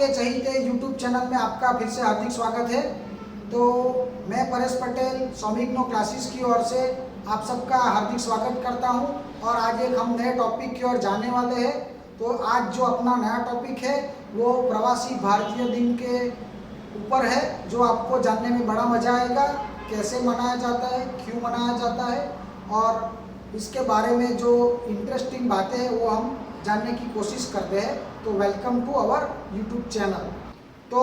आपके चहीते YouTube channel में आपका फिर से हार्दिक स्वागत है। तो मैं परेश पटेल सौमिग्नो क्लासेस की ओर से आप सबका हार्दिक स्वागत करता हूं और आज एक हम नए टॉपिक की ओर जाने वाले हैं। तो आज जो अपना नया टॉपिक है वो प्रवासी भारतीय दिन के ऊपर है, जो आपको जानने में बड़ा मज़ा आएगा। कैसे मनाया जाता है, क्यों मनाया जाता है और इसके बारे में जो इंटरेस्टिंग बातें हैं वो हम जानने की कोशिश करते हैं। तो welcome to our YouTube channel. तो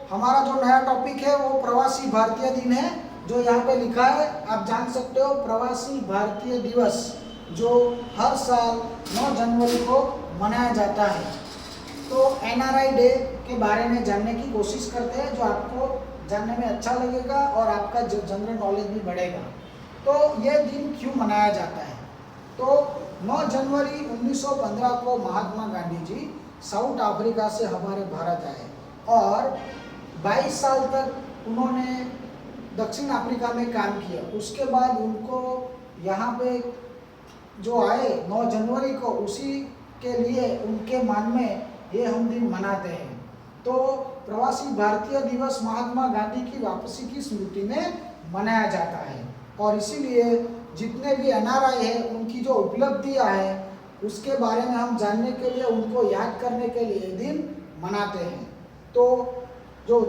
हमारा जो नया टॉपिक है वो प्रवासी भारतीय दिन है, जो यहाँ पे लिखा है आप जान सकते हो, प्रवासी भारतीय दिवस, जो हर साल 9 जनवरी को मनाया जाता है। तो एनआरआई डे के बारे में जानने की कोशिश करते हैं, जो आपको जानने में अच्छा लगेगा और आपका जनरल नॉलेज भी बढ़ेगा। तो ये दिन क्यों मनाया जाता है? तो 9 जनवरी 1915 को महात्मा गांधी जी साउथ अफ्रीका से हमारे भारत आए और 22 साल तक उन्होंने दक्षिण अफ्रीका में काम किया। उसके बाद उनको यहाँ पे जो आए 9 जनवरी को, उसी के लिए उनके मान में ये हम दिन मनाते हैं। तो प्रवासी भारतीय दिवस महात्मा गांधी की वापसी की स्मृति में मनाया जाता है और इसीलिए जितने भी एनआरआई है उनकी जो उपलब्धियां हैं उसके बारे में हम जानने के लिए, उनको याद करने के लिए दिन मनाते हैं। तो जो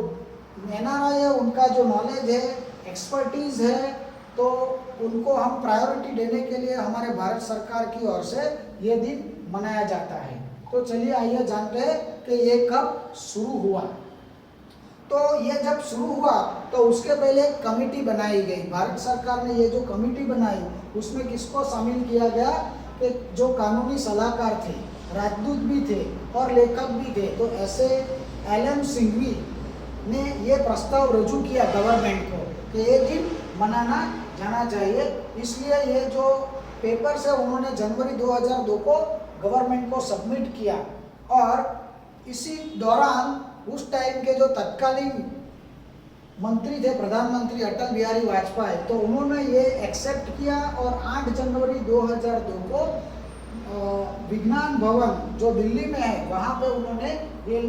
एनआरआई है उनका जो नॉलेज है, एक्सपर्टीज है, तो उनको हम प्रायोरिटी देने के लिए हमारे भारत सरकार की ओर से ये दिन मनाया जाता है। तो चलिए आइए जानते हैं कि ये कब शुरू हुआ। तो ये जब शुरू हुआ तो उसके पहले एक कमेटी बनाई गई। भारत सरकार ने ये जो कमेटी बनाई उसमें किसको शामिल किया गया कि जो कानूनी सलाहकार थे, राजदूत भी थे और लेखक भी थे। तो ऐसे एलएम सिंघवी ने ये प्रस्ताव रजू किया गवर्नमेंट को कि ये दिन मनाना जाना चाहिए। इसलिए ये जो पेपर्स है उन्होंने जनवरी 2002 को गवर्नमेंट को सबमिट किया और इसी दौरान उस टाइम के जो तत्कालीन मंत्री थे, प्रधानमंत्री अटल बिहारी वाजपेयी, तो उन्होंने ये एक्सेप्ट किया और 8 जनवरी 2002 को विज्ञान भवन जो दिल्ली में है वहाँ पे उन्होंने ये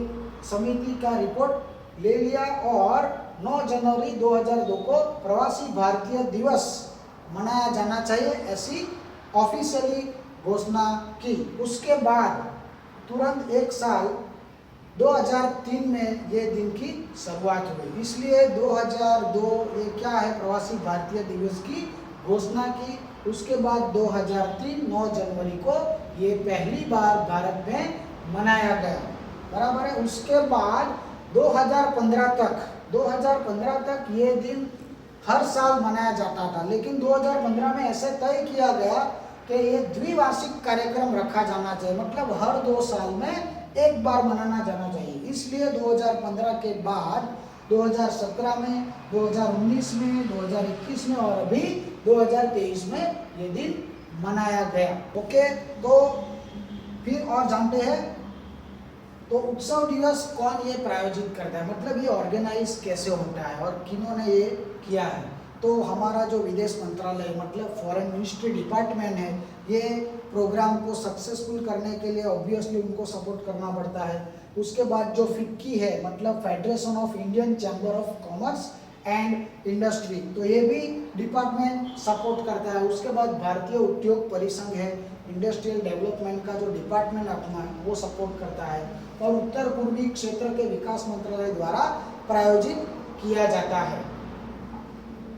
समिति का रिपोर्ट ले लिया और 9 जनवरी 2002 को प्रवासी भारतीय दिवस मनाया जाना चाहिए ऐसी ऑफिशियली घोषणा की। उसके बाद तुरंत एक साल 2003 में ये दिन की शुरुआत हुई। इसलिए 2002 ये क्या है, प्रवासी भारतीय दिवस की घोषणा की। उसके बाद 2003 9 जनवरी को ये पहली बार भारत में मनाया गया, बराबर है। उसके बाद 2015 तक ये दिन हर साल मनाया जाता था, लेकिन 2015 में ऐसे तय किया गया कि ये द्विवार्षिक कार्यक्रम रखा जाना चाहिए, मतलब हर 2 साल में एक बार मनाना जाना चाहिए। इसलिए 2015 के बाद 2017 में, 2019 में, 2021 में और अभी 2023 में ये दिन मनाया गया। ओके, तो फिर और जानते हैं तो उत्सव दिवस कौन ये प्रायोजित करता है, मतलब ये ऑर्गेनाइज कैसे होता है और किन्होंने ये किया है। तो हमारा जो विदेश मंत्रालय मतलब फॉरेन मिनिस्ट्री डिपार्टमेंट है, ये प्रोग्राम को सक्सेसफुल करने के लिए ऑब्वियसली उनको सपोर्ट करना पड़ता है। उसके बाद जो फिक्की है मतलब federation of Indian chamber of commerce and industry, तो ये भी डिपार्टमेंट सपोर्ट करता है। उसके बाद भारतीय उद्योग परिसंघ है, इंडस्ट्रियल डेवलपमेंट का जो डिपार्टमेंट अपना वो सपोर्ट करता है और उत्तर पूर्वी क्षेत्र के विकास मंत्रालय द्वारा प्रायोजित किया जाता है।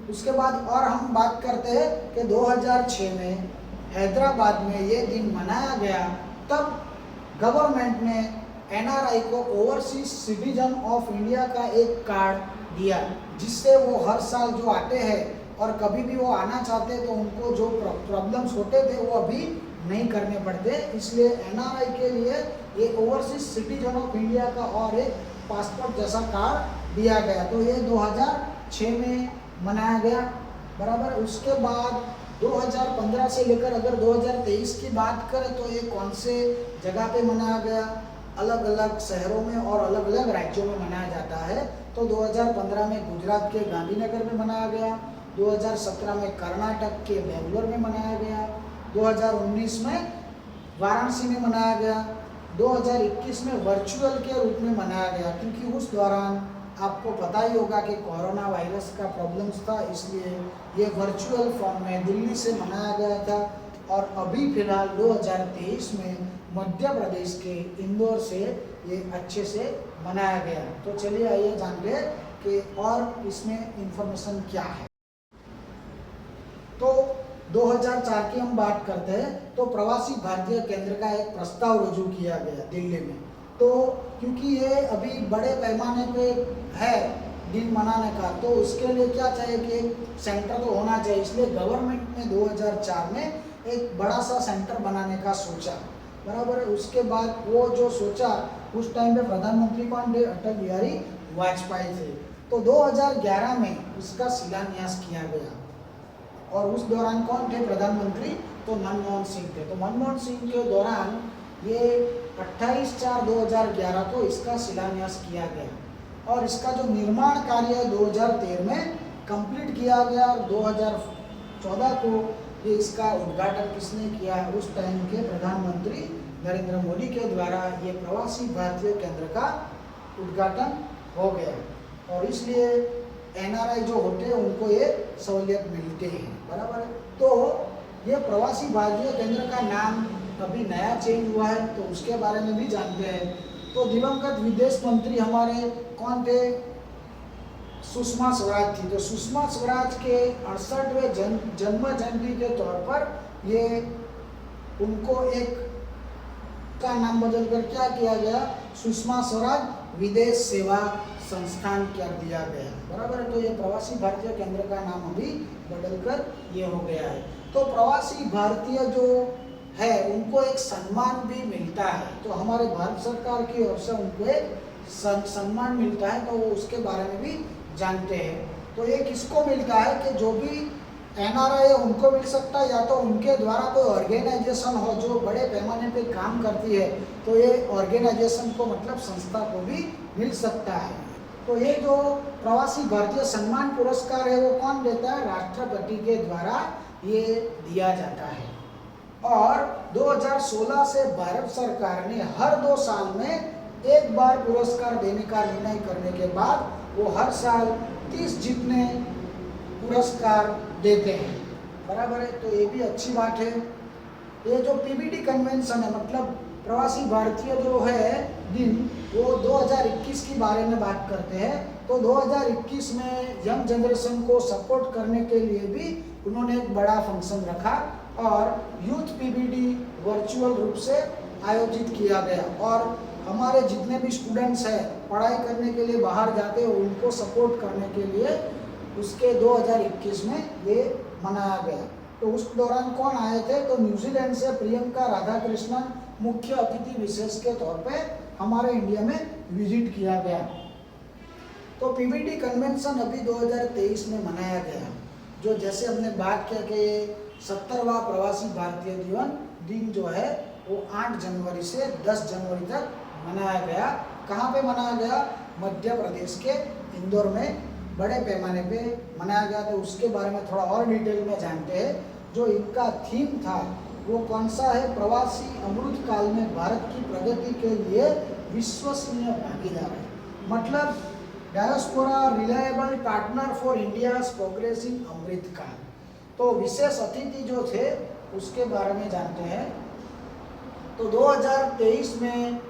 उसके बाद और हम बात करते हैं कि 2006 में हैदराबाद में ये दिन मनाया गया। तब गवर्नमेंट ने एनआरआई को ओवरसीज सिटीजन ऑफ इंडिया का एक कार्ड दिया, जिससे वो हर साल जो आते हैं और कभी भी वो आना चाहते तो उनको जो प्रॉब्लम्स होते थे वो अभी नहीं करने पड़ते। इसलिए एनआरआई के लिए ये ओवरसीज सिटीजन ऑफ इंडिया का और एक पासपोर्ट जैसा कार्ड दिया गया। तो ये 2006 में मनाया गया, बराबर। उसके बाद 2015 से लेकर अगर 2023 की बात करें तो ये कौन से जगह पे मनाया गया, अलग अलग शहरों में और अलग अलग राज्यों में मनाया जाता है। तो 2015 में गुजरात के गांधीनगर में मनाया गया, 2017 में कर्नाटक के बेंगलोर में मनाया गया, 2019 में वाराणसी में मनाया गया, 2021 में वर्चुअल के रूप में मनाया गया, क्योंकि उस दौरान आपको पता ही होगा कि कोरोना वायरस का प्रॉब्लम्स था, इसलिए ये वर्चुअल फॉर्म में दिल्ली से मनाया गया था। और अभी फिलहाल 2023 में मध्य प्रदेश के इंदौर से ये अच्छे से मनाया गया। तो चलिए आइए जान ले कि और इसमें इंफॉर्मेशन क्या है। तो 2004 की हम बात करते हैं तो प्रवासी भारतीय केंद्र का एक प्रस्ताव रजू किया गया दिल्ली में। तो क्योंकि ये अभी बड़े पैमाने पे है दिन मनाने का, तो उसके लिए क्या चाहिए कि एक सेंटर तो होना चाहिए, इसलिए गवर्नमेंट ने 2004 में एक बड़ा सा सेंटर बनाने का सोचा, बराबर है। उसके बाद वो जो सोचा, उस टाइम पे प्रधानमंत्री कौन थे? अटल बिहारी वाजपेयी थे। तो 2011 में इसका शिलान्यास किया गया, और उस दौरान कौन थे प्रधानमंत्री? तो मनमोहन सिंह थे। तो मनमोहन सिंह के दौरान ये 28/4/2011 को इसका शिलान्यास किया गया, और इसका जो निर्माण कार्य 2013 में कंप्लीट किया गया, और 2014 को ये इसका उद्घाटन किसने किया? उस टाइम के प्रधानमंत्री नरेंद्र मोदी के द्वारा ये प्रवासी भारतीय केंद्र का उद्घाटन हो गया, और इसलिए एनआरआई जो होते हैं उनको ये सहूलियत मिलते हैं, बराबर है। तो ये प्रवासी भारतीय केंद्र का नाम अभी नया चेंज हुआ है, तो उसके बारे में भी जानते हैं। तो दिवंगत विदेश मंत्री हमारे कौन थे? सुषमा स्वराज थी। तो सुषमा स्वराज के 68वें जन्म जयंती के तौर पर ये उनको एक का नाम बदलकर क्या किया गया? सुषमा स्वराज विदेश सेवा संस्थान कर दिया गया, बराबर है। तो ये प्रवासी भारतीय केंद्र का नाम अभी बदलकर ये हो गया है। तो प्रवासी भारतीय जो है उनको एक सम्मान भी मिलता है, तो हमारे भारत सरकार की ओर से उनको एक सम्मान मिलता है, तो वो उसके बारे में भी जानते हैं। तो ये किसको मिलता है कि जो भी एनआरआई है उनको मिल सकता है, या तो उनके द्वारा कोई ऑर्गेनाइजेशन हो जो बड़े पैमाने पे काम करती है, तो ये ऑर्गेनाइजेशन को मतलब संस्था को भी मिल सकता है। तो ये जो प्रवासी भारतीय सम्मान पुरस्कार है वो कौन देता है? राष्ट्रपति के द्वारा ये दिया जाता है। और 2016 से भारत सरकार ने हर 2 साल में एक बार पुरस्कार देने का निर्णय करने के बाद वो हर साल 30 जितने पुरस्कार देते हैं, बराबर है। तो ये भी अच्छी बात है। ये जो पीबीडी कन्वेंशन है, मतलब प्रवासी भारतीय जो है दिन, वो 2021 के बारे में बात करते हैं। तो 2021 में यंग जनरेशन को सपोर्ट करने के लिए भी उन्होंने एक बड़ा फंक्शन रखा, और यूथ पीबीडी वर्चुअल रूप से आयोजित किया गया, और हमारे जितने भी स्टूडेंट्स हैं पढ़ाई करने के लिए बाहर जाते हैं उनको सपोर्ट करने के लिए उसके 2021 में ये मनाया गया। तो उस दौरान कौन आए थे? तो न्यूजीलैंड से प्रियंका राधाकृष्णन मुख्य अतिथि विशेष के तौर पे हमारे इंडिया में विजिट किया गया। तो पीबीडी कन्वेंशन अभी 2023 में मनाया गया, जो जैसे हमने बात किया कि 70वां प्रवासी भारतीय दिन जो है वो 8 जनवरी से 10 जनवरी तक मनाया गया। कहाँ पे मनाया गया? मध्य प्रदेश के इंदौर में बड़े पैमाने पे मनाया गया। तो उसके बारे में थोड़ा और डिटेल में जानते हैं। जो इनका थीम था वो कौन सा है? प्रवासी अमृत काल में भारत की प्रगति के लिए विश्वसनीय भागीदार है, मतलब diaspora reliable partner for India's progress in Amrit Kaal. तो विशेष अतिथि जो थे उसके बारे में जानते हैं। तो 2023 में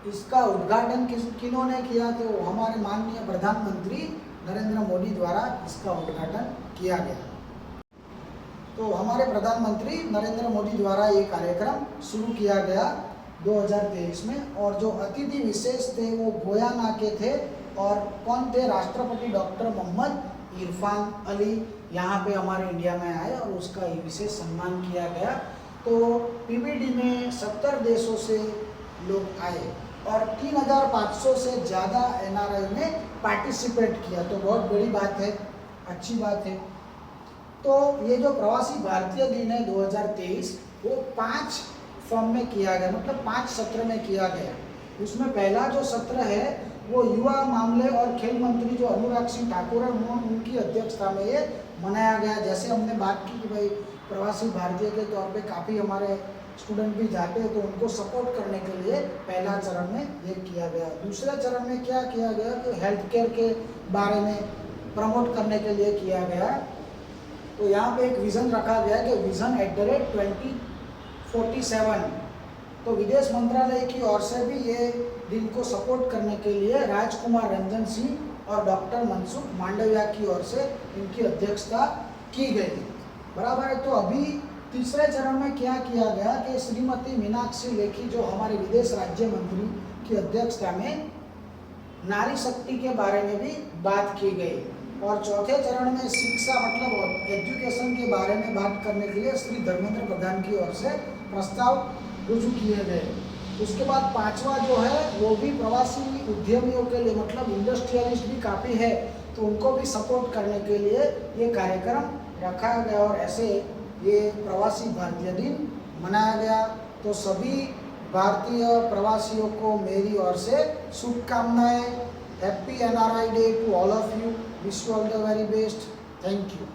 इसका उद्घाटन किन्होंने किया? तो हमारे माननीय प्रधानमंत्री नरेंद्र मोदी द्वारा इसका उद्घाटन किया गया। तो हमारे प्रधानमंत्री नरेंद्र मोदी द्वारा ये कार्यक्रम शुरू किया गया 2023 में, और जो अतिथि विशेष थे वो गोयाना के थे, और कौन थे? राष्ट्रपति डॉक्टर मोहम्मद इरफान अली यहाँ पे हमारे इंडिया में आए और उसका विशेष सम्मान किया गया। तो पीबीडी में 70 देशों से लोग आए, और 3500 से ज़्यादा एनआरआई ने पार्टिसिपेट किया। तो बहुत बड़ी बात है, अच्छी बात है। तो ये जो प्रवासी भारतीय दिन है 2023 वो 5 फॉर्म में किया गया, मतलब 5 सत्र में किया गया। उसमें पहला जो सत्र है वो युवा मामले और खेल मंत्री जो अनुराग सिंह ठाकुर है उनकी अध्यक्षता में ये मनाया गया। जैसे हमने बात की कि भाई प्रवासी भारतीय के तौर पे काफ़ी हमारे स्टूडेंट भी जाते हैं, तो उनको सपोर्ट करने के लिए पहला चरण में ये किया गया। दूसरे चरण में क्या किया गया कि हेल्थ केयर के बारे में प्रमोट करने के लिए किया गया। तो यहाँ पे एक विज़न रखा गया कि विज़न @2047। तो विदेश मंत्रालय की ओर से भी ये दिन को सपोर्ट करने के लिए राजकुमार रंजन सिंह और डॉक्टर मनसुख मांडविया की ओर से इनकी अध्यक्षता की गई। बराबर है। तो अभी तीसरे चरण में क्या किया गया कि श्रीमती मीनाक्षी लेखी जो हमारे विदेश राज्य मंत्री की अध्यक्षता में नारी शक्ति के बारे में भी बात की गई। और चौथे चरण में शिक्षा मतलब एजुकेशन के बारे में बात करने के लिए श्री धर्मेंद्र प्रधान की ओर से प्रस्ताव रुजू किए गए। उसके बाद पांचवा जो है वो भी प्रवासी उद्यमियों के लिए मतलब इंडस्ट्रियलिस्ट भी काफ़ी है, तो उनको भी सपोर्ट करने के लिए ये कार्यक्रम रखा गया और ऐसे ये प्रवासी भारतीय दिन मनाया गया। तो सभी भारतीय प्रवासियों को मेरी ओर से शुभकामनाएं। Happy NRI day to all of you. Wish you all the very best. Thank you.